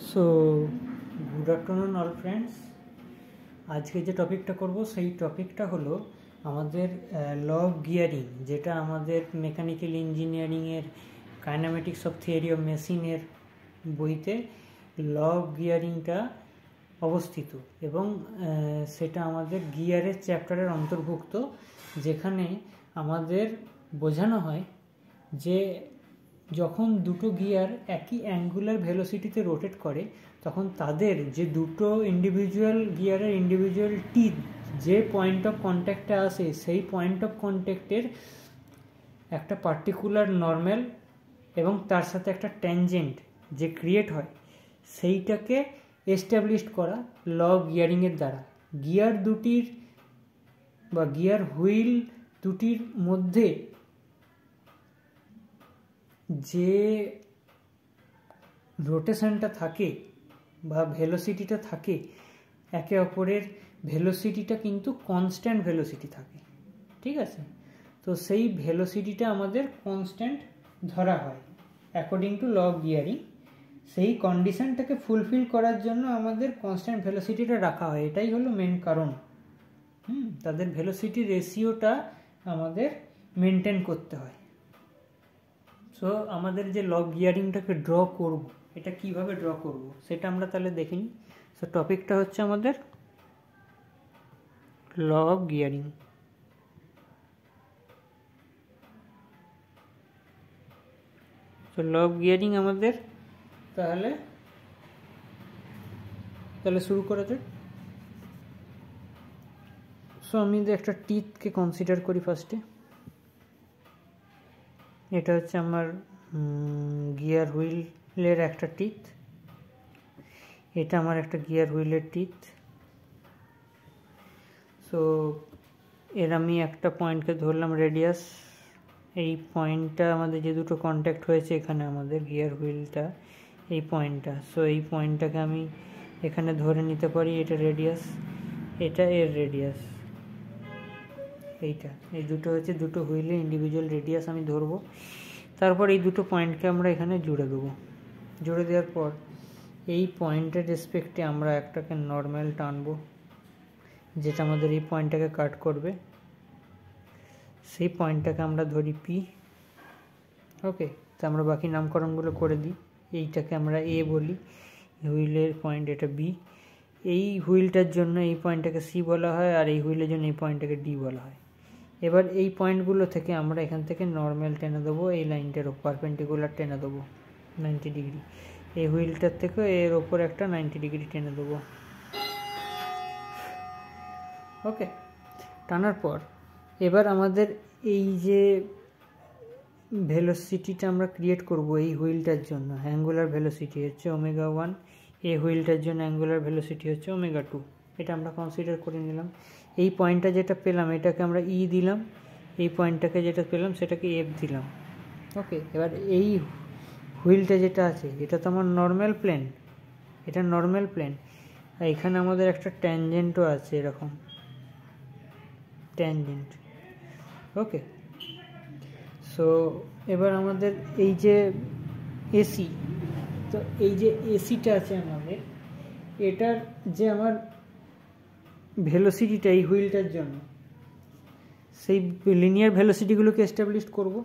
So good afternoon all friends. আজকে যে টপিকটা করব সেই টপিকটা হলো আমাদের ল অফ গিয়ারিং, যেটা আমাদের মেকানিক্যাল ইঞ্জিনিয়ারিংয়ের কাইনেমেটিক্স অফ থিওরি অফ মেশিনের বইতে ল অফ গিয়ারিংটা অবস্থিত এবং সেটা আমাদের গিয়ারের চ্যাপ্টারের অন্তর্ভুক্ত, যেখানে আমাদের বোঝানো হয় যে যখন দুটো গিয়ার একই অ্যাঙ্গুলার ভেলোসিটিতে রোটেট করে তখন তাদের যে দুটো ইন্ডিভিজুয়াল গিয়ারের ইন্ডিভিজুয়াল টিথ যে পয়েন্ট অফ কন্ট্যাক্টে আসে সেই পয়েন্ট অফ কন্ট্যাক্টের একটা পার্টিকুলার নর্মাল এবং তার সাথে একটা ট্যানজেন্ট যে ক্রিয়েট হয় সেইটাকে এস্টাবলিশড করা ল অফ গিয়ারিংয়ের দ্বারা। গিয়ার দুটির বা গিয়ার হুইল দুটির মধ্যে যে রোটেশনটা থাকে বা ভেলোসিটিটা থাকে, একে অপরের ভেলোসিটিটা কিন্তু কনস্ট্যান্ট ভেলোসিটি থাকে, ঠিক আছে? তো সেই ভেলোসিটিটা আমাদের কনস্ট্যান্ট ধরা হয় according to law of gearing. সেই কন্ডিশনটাকে ফুলফিল করার জন্য আমাদের কনস্ট্যান্ট ভেলোসিটিটা রাখা হয়, এটাই হলো মেন কারণ। তাদের ভেলোসিটি রেশিওটা আমাদের মেনটেন করতে হয়। সো আমাদের যে ল অফ গিয়ারিংটাকে ড্র করব, এটা কিভাবে ড্র করব সেটা আমরা তাহলে দেখে নিই। সো টপিকটা হচ্ছে আমাদের ল অফ গিয়ারিং। তো ল অফ গিয়ারিং আমাদের তাহলে শুরু করা যাক। সো আমি একটা টিথকে কনসিডার করি ফার্স্টে। এটা হচ্ছে আমার গিয়ার হুইলের একটা টিথ, এটা আমার একটা গিয়ার হুইলের টিথ। সো এর আমি একটা পয়েন্টকে ধরলাম রেডিয়াস। এই পয়েন্টটা আমাদের যে দুটো কন্ট্যাক্ট হয়েছে এখানে আমাদের গিয়ার হুইলটা, এই পয়েন্টটা, সো এই পয়েন্টটাকে আমি এখানে ধরে নিতে পারি এটা রেডিয়াস, এটা এর রেডিয়াস, এইটা, এই দুটো হচ্ছে দুটো হুইলের ইন্ডিভিজুয়াল রেডিয়াস আমি ধরবো। তারপর এই দুটো পয়েন্টকে আমরা এখানে জুড়ে দেবো। জুড়ে দেওয়ার পর এই পয়েন্টের রেসপেক্টে আমরা একটাকে নর্মাল টানবো যেটা আমাদের এই পয়েন্টটাকে কাট করবে। সেই পয়েন্টটাকে আমরা ধরি পি। ওকে, তো আমরা বাকি নামকরণগুলো করে দিই। এইটাকে আমরা এ বলি, হুইলের পয়েন্ট এটা বি। এই হুইলটার জন্য এই পয়েন্টটাকে সি বলা হয়, আর এই হুইলের জন্য এই পয়েন্টটাকে ডি বলা হয়। এবার এই পয়েন্টগুলো থেকে আমরা এখান থেকে নর্মাল টেনে দেবো, এই লাইনটার পারপেন্ডিকুলার টেনে দেবো 90 ডিগ্রি। এই হুইলটার থেকে এর ওপর একটা 90 ডিগ্রি টেনে দেবো। ওকে, টানার পর এবার আমাদের এই যে ভেলোসিটিটা আমরা ক্রিয়েট করব এই হুইলটার জন্য, অ্যাঙ্গুলার ভেলোসিটি হচ্ছে ω1, এই হুইলটার জন্য অ্যাঙ্গুলার ভেলোসিটি হচ্ছে ω2। এটা আমরা কনসিডার করে নিলাম। এই পয়েন্টটা যেটা পেলাম এটাকে আমরা ই দিলাম, এই পয়েন্টটাকে যেটা পেলাম সেটাকে এফ দিলাম। ওকে, এবার এই হুইলটা যেটা আছে এটা তো আমার নর্মাল প্লেন, এটা নর্মাল প্লেন, আর এখানে আমাদের একটা ট্যানজেন্টও আছে, এরকম ট্যানজেন্ট। ওকে, সো এবার আমাদের এই যে এসি, তো এই যে এসিটা আছে আমাদের, এটার যে আমার ভেলোসিটিটা এই হুইলটার জন্য, সেই লিনিয়ার ভেলোসিটিগুলোকে এস্টাবলিশ করব।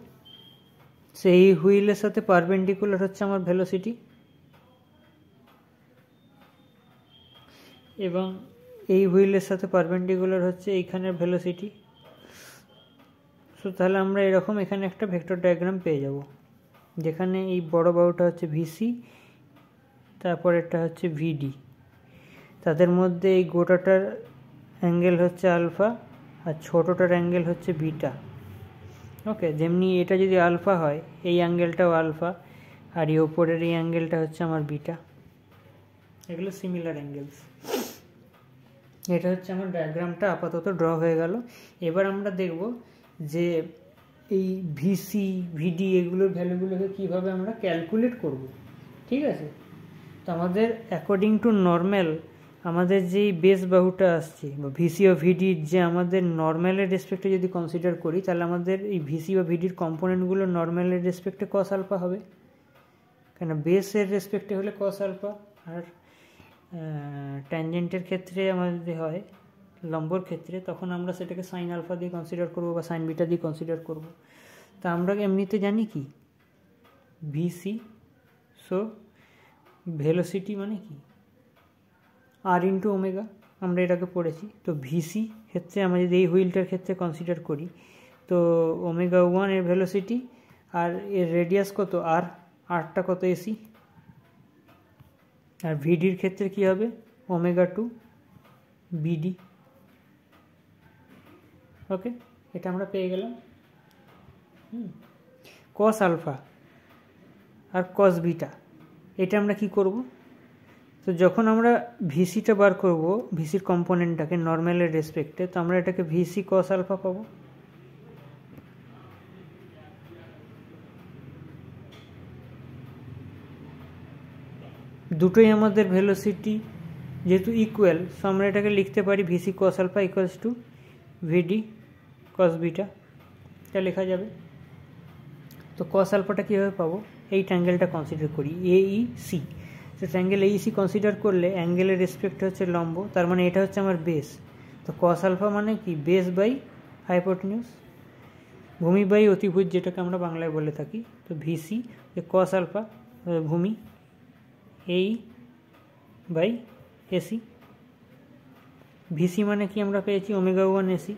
সেই হুইলের সাথে পারপেন্ডিকুলার হচ্ছে আমার ভেলোসিটি, এবং এই হুইলের সাথে পারপেন্ডিকুলার হচ্ছে এইখানের ভেলোসিটি। সো তাহলে আমরা এরকম এখানে একটা ভেক্টর ডায়াগ্রাম পেয়ে যাব, যেখানে এই বড় বাহুটা হচ্ছে ভিসি, তারপর এটা হচ্ছে ভিডি, তাদের মধ্যে এই গোটাটার অ্যাঙ্গেল হচ্ছে আলফা আর ছোটোটার অ্যাঙ্গেল হচ্ছে বিটা। ওকে, যেমনি এটা যদি আলফা হয় এই অ্যাঙ্গেলটাও আলফা, আর এই ওপরের এই অ্যাঙ্গেলটা হচ্ছে আমার বিটা। এগুলো সিমিলার অ্যাঙ্গেলস। এটা হচ্ছে আমার ডায়াগ্রামটা আপাতত ড্র হয়ে গেল। এবার আমরা দেখব যে এই ভিসি ভিডি এগুলোর ভ্যালুগুলোকে কীভাবে আমরা ক্যালকুলেট করব, ঠিক আছে? তো আমাদের অ্যাকর্ডিং টু নর্মাল আমাদের যেই বেস বাহুটা আসছে বা ভিসি ও ভিডির যে আমাদের নর্মালের রেসপেক্টে যদি কনসিডার করি, তাহলে আমাদের এই ভিসি বা ভিডির কম্পোনেন্টগুলো নর্মালের রেসপেক্টে কস আলফা হবে, কেন বেসের রেসপেক্টে হলে কস আলফা আর ট্যানজেন্টের ক্ষেত্রে আমার যদি হয় লম্বর ক্ষেত্রে, তখন আমরা সেটাকে সাইন আলফা দিয়ে কনসিডার করব বা সাইন বিটা দিয়ে কনসিডার করব। তা আমরা এমনিতে জানি কি ভিসি, সো ভেলোসিটি মানে কি আর ইন্টু ওমেগা, আমরা এটাকে পড়েছি। তো ভিসি ক্ষেত্রে আমরা যদি এই হুইলটার ক্ষেত্রে কনসিডার করি, তো ওমেগা 1 এর ভেলোসিটি আর এর রেডিয়াস কত আর, আরটা কত এসি, আর ভিডির ক্ষেত্রে কি হবে ওমেগা 2 বিডি। ওকে, এটা আমরা পেয়ে গেলাম। কস আলফা আর কস বিটা, এটা আমরা কি করব, তো যখন আমরা ভিসিটা বার করব, ভিসির কম্পোনেন্টটাকে নর্মালের রেসপেক্টে, তো আমরা এটাকে ভিসি কস আলফা পাবো। দুটোই আমাদের ভেলোসিটি যেহেতু ইকুয়াল, সো আমরা এটাকে লিখতে পারি VC cos alpha equals to VD cos beta, এটা লেখা যাবে। তো কস আলফাটা কীভাবে পাবো, এই ট্রাঙ্গেলটা কনসিডার করি এইসি। তো ট্রাঙ্গেল এইসি কনসিডার করলে অ্যাঙ্গেলের রেসপেক্ট হচ্ছে লম্ব, তার মানে এটা হচ্ছে আমার বেস। তো কস আলফা মানে কি বেস বাই হাইপোটেনিউস, ভূমি বাই অতিভুজ, যেটাকে আমরা বাংলায় বলে থাকি। তো ভিসি কস আলফা ভূমি এই বাই এসি, ভিসি মানে কি আমরা পেয়েছি ওমেগা 1 এসি।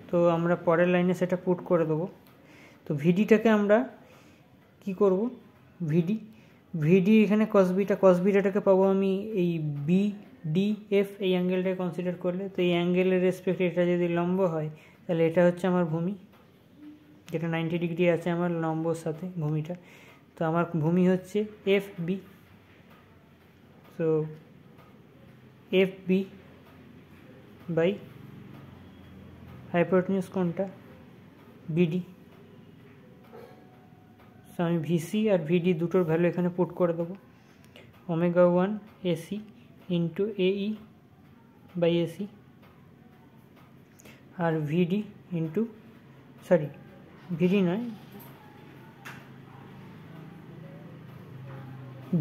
তো আমরা পরের লাইনে সেটা পুট করে দেবো। তো ভিডিটাকে আমরা কি করব, ভিডি এখানে কসবিটাটাকে পাবো আমি এই বিডিএফ এই অ্যাঙ্গেলটাকে কনসিডার করলে। তো এই অ্যাঙ্গেলের রেসপেক্টে এটা যদি লম্ব হয়, তাহলে এটা হচ্ছে আমার ভূমি, যেটা 90 ডিগ্রি আছে আমার লম্বর সাথে ভূমিটা। তো আমার ভূমি হচ্ছে F B, so F B by hypotenuse কোনটা বিডি। সো আমি ভিসি আর ভিডি দুটোর ভ্যালু এখানে পুট করে দেবো, ওমেগা 1 এসি ইন্টু এই বাই এসি, আর ভিডি ইন্টু ভিডি নয়,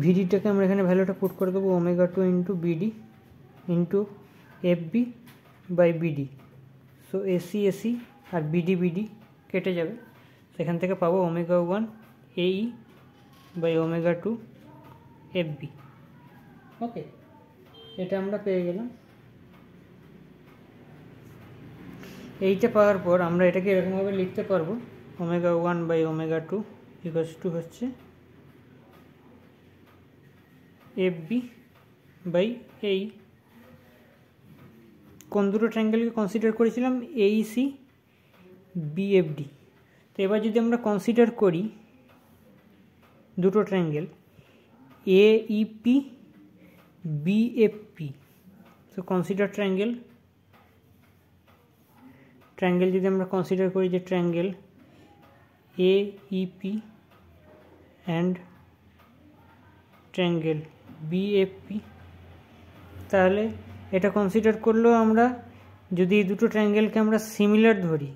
ভিডিটাকে আমরা এখানে ভ্যালুটা পুট করে দেবো omega 2 into BD into F B by BD. So AC AC আর বিডি বিডি কেটে যাবে, সেখান থেকে পাবো ওমেগা 1 এই বাই ওমেগা 2 এফ বি। ওকে, এটা আমরা পেয়ে গেলাম। এইটা পাওয়ার পর আমরা এটাকে এরকমভাবে লিখতে পারবো omega 1 by omega 2 equals to হচ্ছে এফ বি বাই এই। কোন দুটো ট্রায়াঙ্গেলকে কনসিডার করেছিলাম, এইসি বিএফডি। তো এবার যদি আমরা কনসিডার করি দুটো ট্রায়াঙ্গেল এইপি বিএফপি, তো কনসিডার ট্রায়াঙ্গেল যদি আমরা কনসিডার করি যে ট্রায়াঙ্গেল এইপি অ্যান্ড ট্রায়াঙ্গেল বিএফপি, তাহলে এটা কনসিডার করলেও আমরা যদি এই দুটো ট্রায়াঙ্গেলকে আমরা সিমিলার ধরি,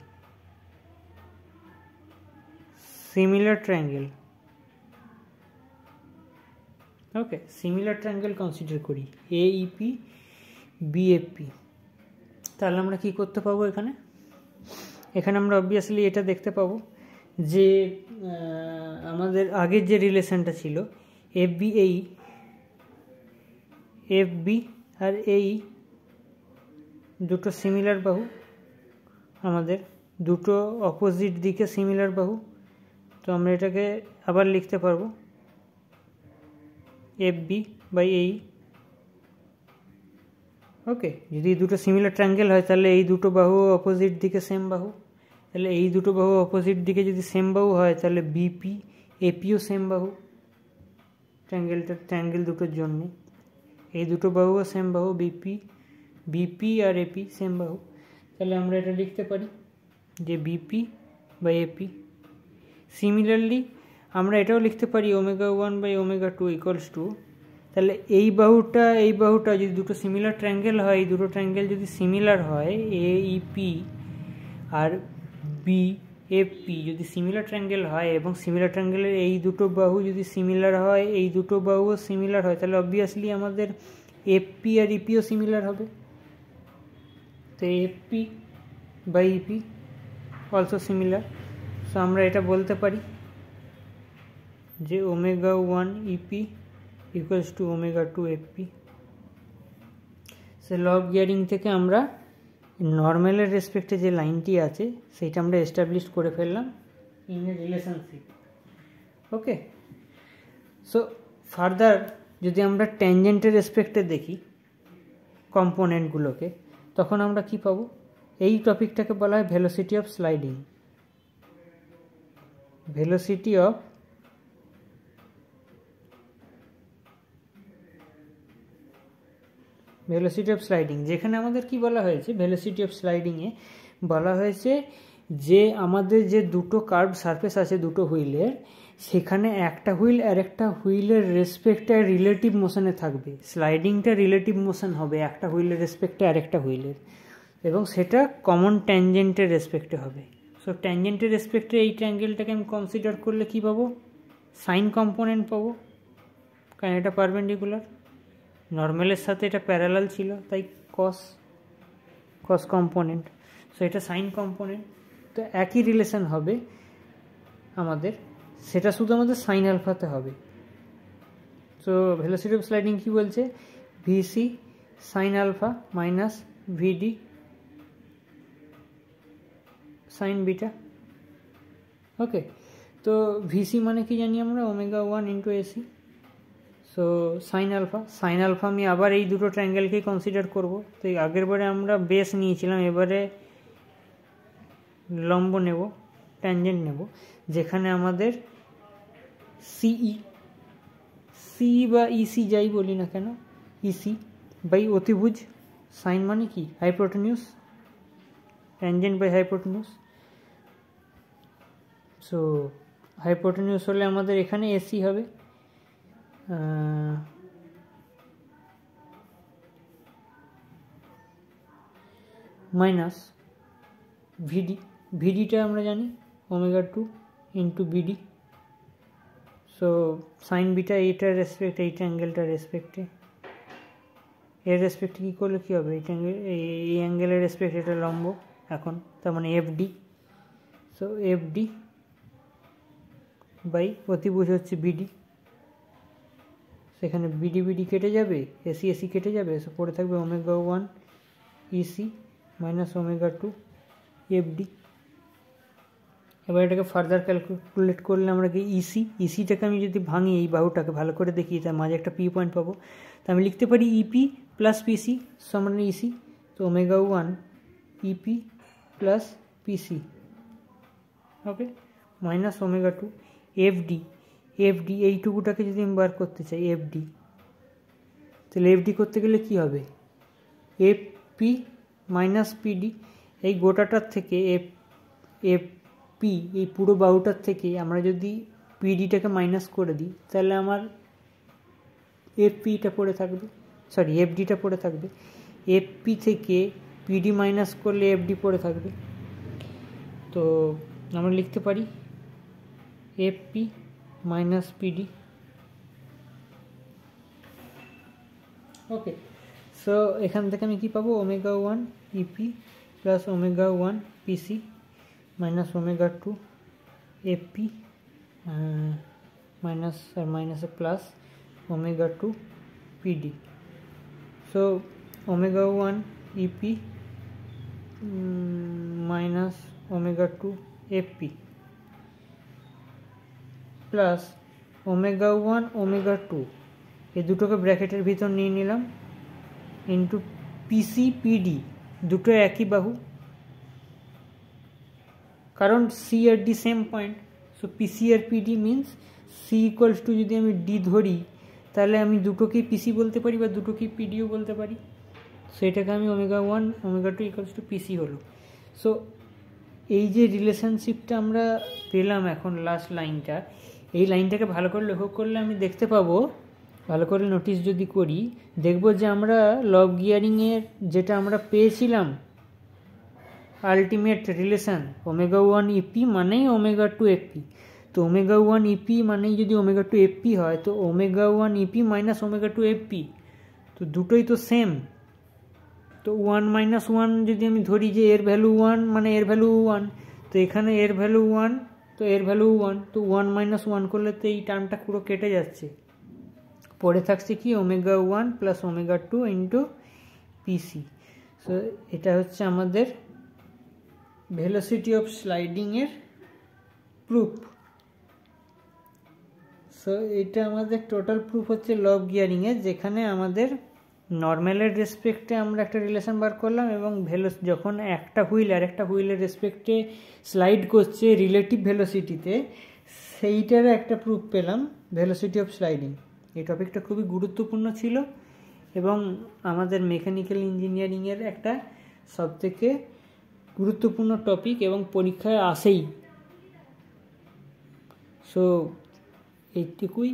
সিমিলার ট্রায়াঙ্গেল, ওকে, সিমিলার ট্রায়াঙ্গেল কনসিডার করি এইপি বিএফপি, তাহলে আমরা কি করতে পাবো, এখানে আমরা অবভিয়াসলি এটা দেখতে পাবো যে আমাদের আগের যে রিলেশনটা ছিল এফ বি আর এই দুটো সিমিলার বাহু, আমাদের দুটো অপোজিট দিকে সিমিলার বাহু। তো আমরা এটাকে আবার লিখতে পারবো এফ বি বাই এই। ওকে, যদি দুটো সিমিলার ট্রায়াঙ্গেল হয় তাহলে এই দুটো বাহু অপোজিট দিকে সেম বাহু, তাহলে এই দুটো বাহু অপোজিট দিকে যদি সেম বাহু হয় তাহলে বিপি এপিও সেম বাহু, ট্রায়াঙ্গেল দুটোর জন্য এই দুটো বাহুও সেম বাহু, বিপি আর এপি সেম বাহু। তাহলে আমরা এটা লিখতে পারি যে বিপি বাই এপি। সিমিলারলি আমরা এটাও লিখতে পারি omega 1 by omega 2 equals to, তাহলে এই বাহুটা যদি দুটো সিমিলার ট্রায়াঙ্গেল হয়, এই দুটো ট্রায়াঙ্গেল যদি সিমিলার হয় এইপি আর এফপি যদি সিমিলার ট্রায়াঙ্গেল হয় এবং সিমিলার ট্রায়াঙ্গেলের এই দুটো বাহু যদি সিমিলার হয়, এই দুটো বাহুও সিমিলার হয়, তাহলে অবভিয়াসলি আমাদের এফপি আর ইপিও সিমিলার হবে। তো FP by EP also similar. So আমরা এটা বলতে পারি যে ω1 ইপি ইকুয়ালস টু ω2 এফপি। সে লগ গিয়ারিং থেকে আমরা নর্মালের রেসপেক্টে যে লাইনটি আছে সেইটা আমরা এস্টাবলিশ করে ফেললাম in a relationship. Okay, so further যদি আমরা ট্যানজেন্টের রেসপেক্টে দেখি কম্পোনেন্টগুলোকে, তখন আমরা কি পাবো? এই টপিকটাকে বলা হয় velocity of sliding. Velocity of sliding, যেখানে আমাদের কি বলা হয়েছে, ভেলোসিটি অফ স্লাইডিংয়ে বলা হয়েছে যে আমাদের যে দুটো কার্ভ সারফেস আছে দুটো হুইলের, সেখানে একটা হুইল আর একটা হুইলের রেসপেক্টে রিলেটিভ মোশনে থাকবে। স্লাইডিংটা রিলেটিভ মোশন হবে একটা হুইলের রেসপেক্টে আরেকটা হুইলের, এবং সেটা কমন ট্যানজেন্টের রেসপেক্টে হবে। সো ট্যানজেন্টের রেসপেক্টে এই ট্রায়াঙ্গেলটাকে আমি কনসিডার করলে কি পাবো? সাইন কম্পোনেন্ট পাবো, কারণ এটা পারপেন্ডিকুলার। নর্মালের সাথে এটা প্যারালাল ছিল, তাই কস কম্পোনেন্ট। সো এটা সাইন কম্পোনেন্ট। তো একই রিলেশন হবে আমাদের, সেটা শুধু আমাদের সাইন আলফাতে হবে। সো ভেলোসিটি অফ স্লাইডিং কি বলছে? VC sine alpha minus VD sine beta. Okay, তো ভিসি মানে কি জানি আমরা? ω1 into AC. So sine alpha আমি আবার এই দুটো ট্রায়াঙ্গেলকেই কনসিডার করব। তো আগের বারে আমরা বেস নিয়েছিলাম, এবারে লম্ব নেব, ট্যানজেন্ট নেব, যেখানে আমাদের সি বা ইসি যাই বলি না কেন, ইসি বাই অতিভুজ। সাইন মানে কি? হাইপোটেনিউস, ট্যানজেন্ট বাই হাইপোটেনিউস। সো হাইপোটেনিউস হলে আমাদের এখানে এসি হবে, মাইনাস ভিডিটা আমরা জানি ω2 into BD. So sine beta এইটার রেসপেক্ট, এই ট্রায়াঙ্গেলটার রেসপেক্টে, এর রেসপেক্টে কী করলে কী হবে? এই অ্যাঙ্গেলের রেসপেক্ট এটা লম্ব এখন, তার মানে এফডি। সো এফডি বাই অতিভুজ হচ্ছে বিডি। সেখানে বিডি কেটে যাবে, এসি কেটে যাবে, সো পড়ে থাকবে ω1 ইসি মাইনাস ω2 এফডি। এবার এটাকে ফার্দার ক্যালকুলেট করলে আমরা কি ইসিটাকে আমি যদি ভাঙি, এই বাহুটাকে ভালো করে দেখি, তার মাঝে একটা পি পয়েন্ট পাবো। তো আমি লিখতে পারি ইপি প্লাস পিসি সমান ইসি। তো ω1 ইপি প্লাস পিসি, ওকে, মাইনাস ω2 এফডি। এইটুকুটাকে যদি আমি বার করতে চাই এফডি, তাহলে এফডি করতে গেলে কি হবে? FP minus PD. এই গোটাটার থেকে এফপি, এই পুরো বাহুটার থেকে আমরা যদি পিডিটাকে মাইনাস করে দিই, তাহলে আমার এফপিটা পড়ে থাকবে, সরি এফডিটা পড়ে থাকবে। এফপি থেকে পিডি মাইনাস করলে এফডি পড়ে থাকবে। তো আমরা লিখতে পারি FP minus PD. Okay, so এখান থেকে আমি কি পাবো? ω1 EP plus ω1 PC minus ω2 FP minus আর মাইনাসে plus ω2 PD. So ω1 EP minus ω2 FP plus ω1 ω2, এই দুটোকে ব্র্যাকেটের ভিতর নিয়ে নিলাম, ইন্টু পিসি পিডি, দুটো একই বাহু, কারণ সি আর D same point. So PC আর PD means C equals to, যদি আমি ডি ধরি তাহলে আমি দুটোকেই পিসি বলতে পারি বা দুটোকেই পিডিও বলতে পারি। সো এটাকে আমি ω1 ω2 ইকুয়ালস টু পিসি হলো। সো এই যে রিলেশনশিপটা আমরা পেলাম এখন লাস্ট লাইনটা, এই লাইনটাকে ভালো করে লক্ষ্য করলে আমি দেখতে পাবো, ভালো করে নোটিস যদি করি, দেখব যে আমরা লগ গিয়ারিংয়ের যেটা আমরা পেয়েছিলাম আলটিমেট রিলেশন ওমেগা 1 ইপি মানেই ওমেগা 2 এফপি। তো ওমেগা 1 ইপি মানেই যদি ওমেগা 2 এফপি হয়, তো omega 1 EP minus omega 2 FP, তো দুটোই তো সেম। তো 1 মাইনাস 1 যদি আমি ধরি যে এর ভ্যালু 1 মানে এর ভ্যালু 1, তো এখানে এর ভ্যালু 1, তো এর ভ্যালু 1, তো 1 মাইনাস 1 করলে তো এই টার্মটা পুরো কেটে যাচ্ছে। পরে থাকছে কি ওমেগা 1 প্লাস ওমেগা 2 ইন্টু পিসি। সো এটা হচ্ছে আমাদের ভেলোসিটি অফ স্লাইডিংয়ের প্রুফ। সো এটা আমাদের টোটাল প্রুফ হচ্ছে ল অফ গিয়ারিংয়ের, যেখানে আমাদের নর্মালের রেসপেক্টে আমরা একটা রিলেশন বার করলাম, এবং যখন একটা হুইল আর একটা হুইলের রেসপেক্টে স্লাইড করছে রিলেটিভ ভেলোসিটিতে, সেইটার একটা প্রুফ পেলাম, ভেলোসিটি অফ স্লাইডিং। এই টপিকটা খুবই গুরুত্বপূর্ণ ছিল এবং আমাদের মেকানিক্যাল ইঞ্জিনিয়ারিংয়ের একটা সবথেকে গুরুত্বপূর্ণ টপিক এবং পরীক্ষায় আসেই। সো এইটুকুই,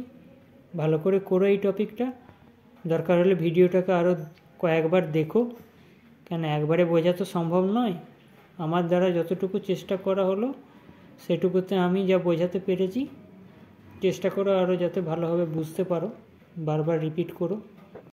ভালো করে করো এই টপিকটা। দরকার হলে ভিডিওটাকে আরও কয়েকবার দেখো, কেন একবারে বোঝা তো সম্ভব নয়। আমার দ্বারা যতটুকু চেষ্টা করা হলো সেটুকুতে আমি যা বোঝাতে পেরেছি, চেষ্টা করো আরও যাতে ভালোভাবে বুঝতে পারো, বারবার রিপিট করো।